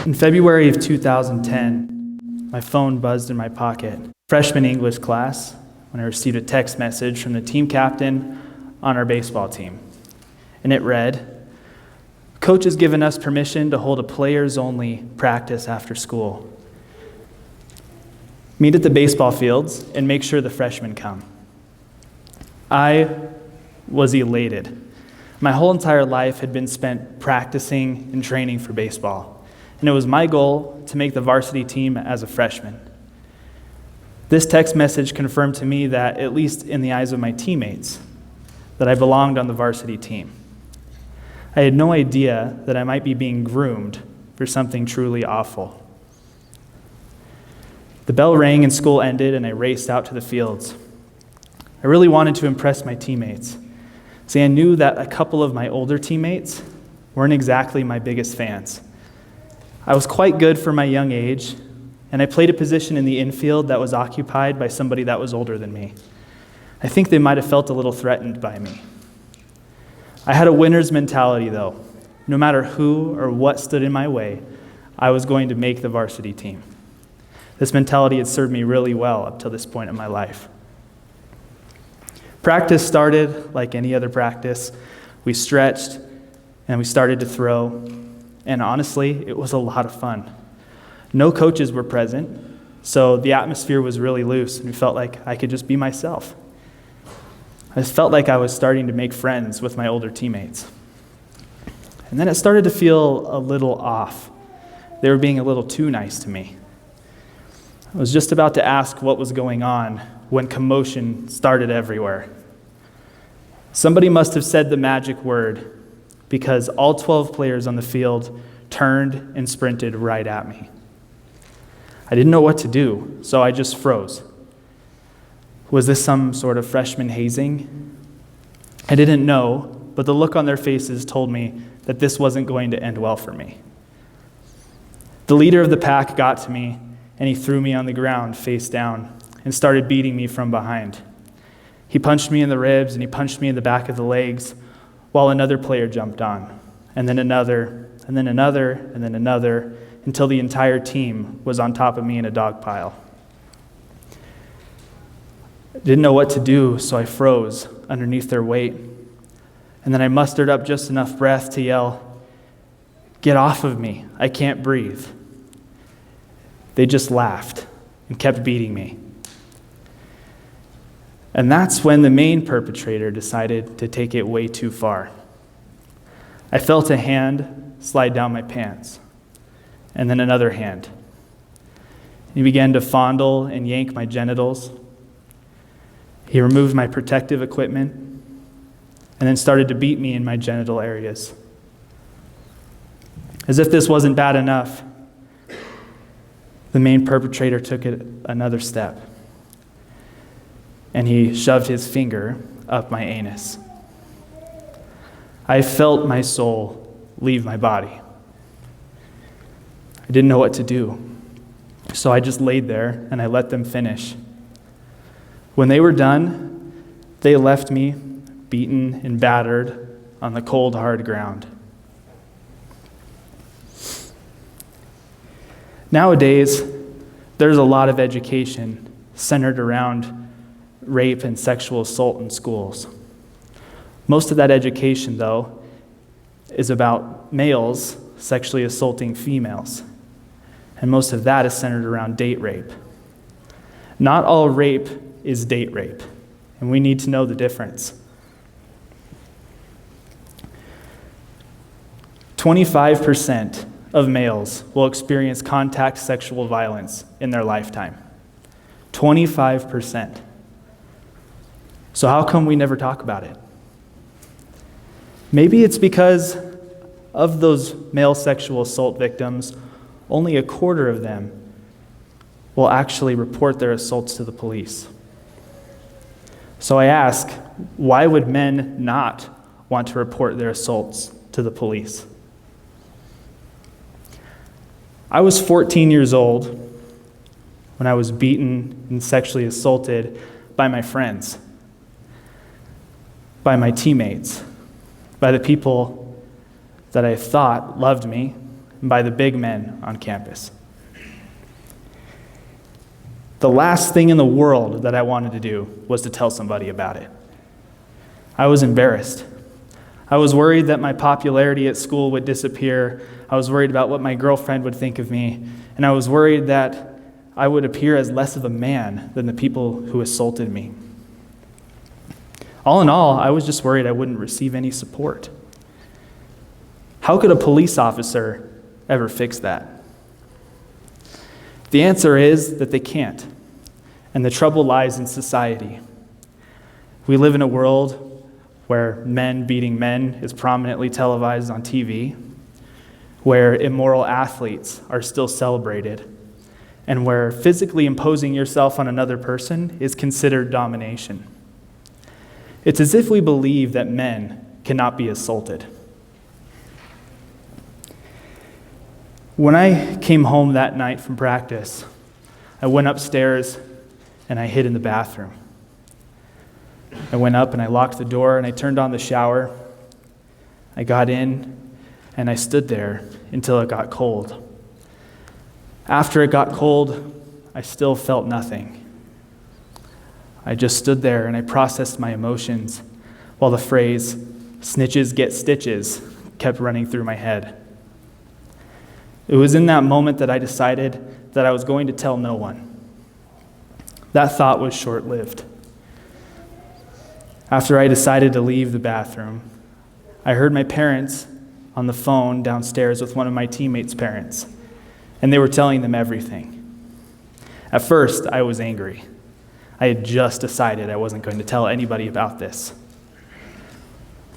In February of 2010, my phone buzzed in my pocket. Freshman English class, when I received a text message from the team captain on our baseball team. And it read, "Coach has given us permission to hold a players-only practice after school. Meet at the baseball fields and make sure the freshmen come." I was elated. My whole entire life had been spent practicing and training for baseball, and it was my goal to make the varsity team as a freshman. This text message confirmed to me that, at least in the eyes of my teammates, that I belonged on the varsity team. I had no idea that I might be being groomed for something truly awful. The bell rang and school ended, and I raced out to the fields. I really wanted to impress my teammates. See, I knew that a couple of my older teammates weren't exactly my biggest fans. I was quite good for my young age, and I played a position in the infield that was occupied by somebody that was older than me. I think they might have felt a little threatened by me. I had a winner's mentality, though. No matter who or what stood in my way, I was going to make the varsity team. This mentality had served me really well up till this point in my life. Practice started like any other practice. We stretched and we started to throw, and honestly, it was a lot of fun. No coaches were present, so the atmosphere was really loose, and it felt like I could just be myself. I just felt like I was starting to make friends with my older teammates. And then it started to feel a little off. They were being a little too nice to me. I was just about to ask what was going on when commotion started everywhere. Somebody must have said the magic word, because all 12 players on the field turned and sprinted right at me. I didn't know what to do, so I just froze. Was this some sort of freshman hazing? I didn't know, but the look on their faces told me that this wasn't going to end well for me. The leader of the pack got to me, and he threw me on the ground face down and started beating me from behind. He punched me in the ribs and he punched me in the back of the legs while another player jumped on, and then another, and then another, and then another, until the entire team was on top of me in a dog pile. I didn't know what to do, so I froze underneath their weight. And then I mustered up just enough breath to yell, "Get off of me, I can't breathe." They just laughed and kept beating me. And that's when the main perpetrator decided to take it way too far. I felt a hand slide down my pants, and then another hand. He began to fondle and yank my genitals. He removed my protective equipment, and then started to beat me in my genital areas. As if this wasn't bad enough, the main perpetrator took it another step, and he shoved his finger up my anus. I felt my soul leave my body. I didn't know what to do, so I just laid there and I let them finish. When they were done, they left me beaten and battered on the cold, hard ground. Nowadays, there's a lot of education centered around rape and sexual assault in schools. Most of that education, though, is about males sexually assaulting females. And most of that is centered around date rape. Not all rape is date rape, and we need to know the difference. 25% of males will experience contact sexual violence in their lifetime. 25%. So how come we never talk about it? Maybe it's because of those male sexual assault victims, only a quarter of them will actually report their assaults to the police. So I ask, why would men not want to report their assaults to the police? I was 14 years old when I was beaten and sexually assaulted by my friends, by my teammates, by the people that I thought loved me, and by the big men on campus. The last thing in the world that I wanted to do was to tell somebody about it. I was embarrassed. I was worried that my popularity at school would disappear. I was worried about what my girlfriend would think of me. And I was worried that I would appear as less of a man than the people who assaulted me. All in all, I was just worried I wouldn't receive any support. How could a police officer ever fix that? The answer is that they can't, and the trouble lies in society. We live in a world where men beating men is prominently televised on TV, where immoral athletes are still celebrated, and where physically imposing yourself on another person is considered domination. It's as if we believe that men cannot be assaulted. When I came home that night from practice, I went upstairs and I hid in the bathroom. I went up and I locked the door and I turned on the shower. I got in and I stood there until it got cold. After it got cold, I still felt nothing. I just stood there and I processed my emotions while the phrase, "snitches get stitches," kept running through my head. It was in that moment that I decided that I was going to tell no one. That thought was short-lived. After I decided to leave the bathroom, I heard my parents on the phone downstairs with one of my teammates' parents, and they were telling them everything. At first, I was angry. I had just decided I wasn't going to tell anybody about this.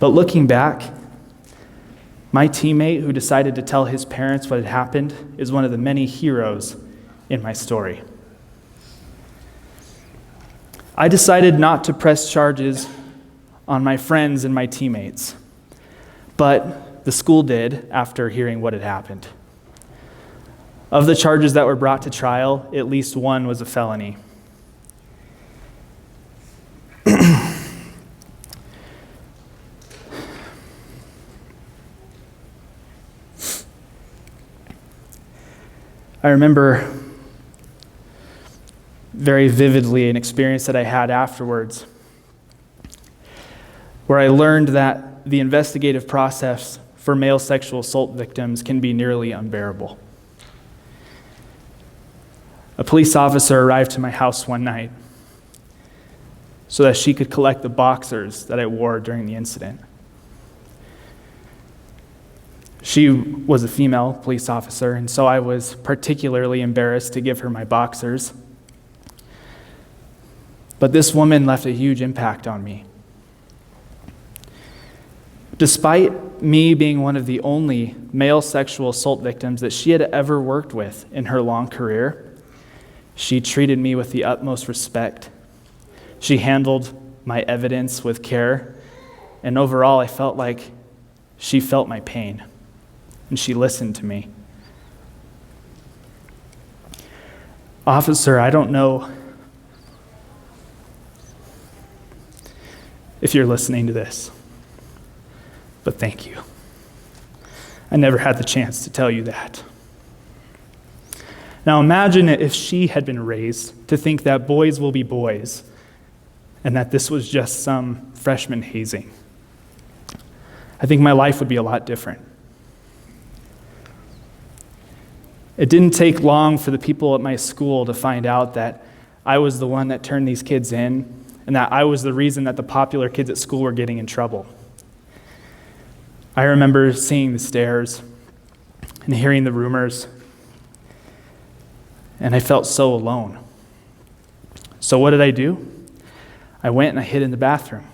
But looking back, my teammate who decided to tell his parents what had happened is one of the many heroes in my story. I decided not to press charges on my friends and my teammates, but the school did after hearing what had happened. Of the charges that were brought to trial, at least one was a felony. I remember very vividly an experience that I had afterwards, where I learned that the investigative process for male sexual assault victims can be nearly unbearable. A police officer arrived to my house one night so that she could collect the boxers that I wore during the incident. She was a female police officer, and so I was particularly embarrassed to give her my boxers. But this woman left a huge impact on me. Despite me being one of the only male sexual assault victims that she had ever worked with in her long career, she treated me with the utmost respect. She handled my evidence with care, and overall I felt like she felt my pain, and she listened to me. Officer, I don't know if you're listening to this, but thank you. I never had the chance to tell you that. Now imagine if she had been raised to think that boys will be boys and that this was just some freshman hazing. I think my life would be a lot different. It didn't take long for the people at my school to find out that I was the one that turned these kids in and that I was the reason that the popular kids at school were getting in trouble. I remember seeing the stares and hearing the rumors, and I felt so alone. So what did I do? I went and I hid in the bathroom.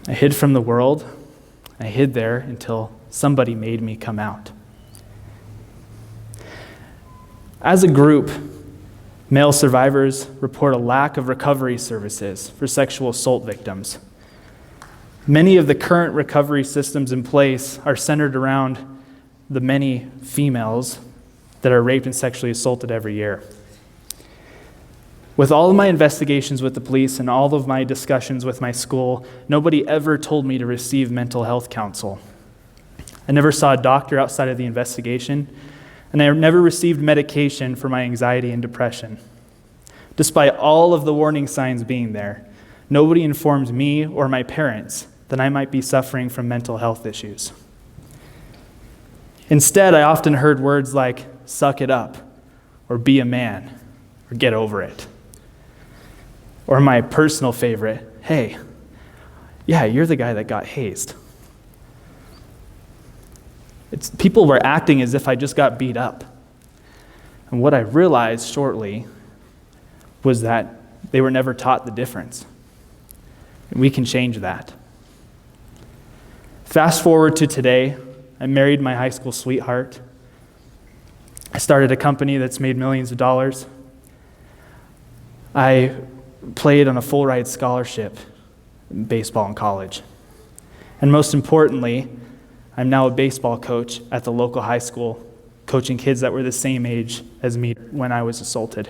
I hid from the world. I hid there until somebody made me come out. As a group, male survivors report a lack of recovery services for sexual assault victims. Many of the current recovery systems in place are centered around the many females that are raped and sexually assaulted every year. With all of my investigations with the police and all of my discussions with my school, nobody ever told me to receive mental health counsel. I never saw a doctor outside of the investigation, and I never received medication for my anxiety and depression. Despite all of the warning signs being there, nobody informed me or my parents that I might be suffering from mental health issues. Instead, I often heard words like, suck it up, or be a man, or get over it. Or my personal favorite, hey, yeah, you're the guy that got hazed. People were acting as if I just got beat up. And what I realized shortly was that they were never taught the difference. And we can change that. Fast forward to today, I married my high school sweetheart. I started a company that's made millions of dollars. I played on a full ride scholarship in baseball in college. And most importantly, I'm now a baseball coach at the local high school, coaching kids that were the same age as me when I was assaulted.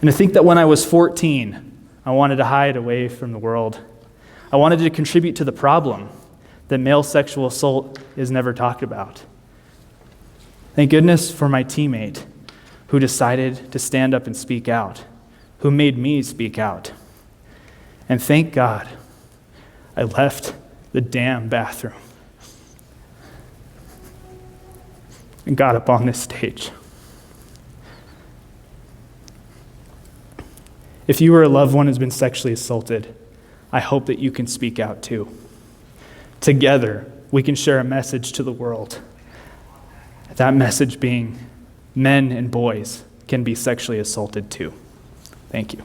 And I think that when I was 14, I wanted to hide away from the world. I wanted to contribute to the problem that male sexual assault is never talked about. Thank goodness for my teammate who decided to stand up and speak out, who made me speak out. And thank God I left the damn bathroom and got up on this stage. If you or a loved one has been sexually assaulted, I hope that you can speak out too. Together, we can share a message to the world. That message being men and boys can be sexually assaulted too. Thank you.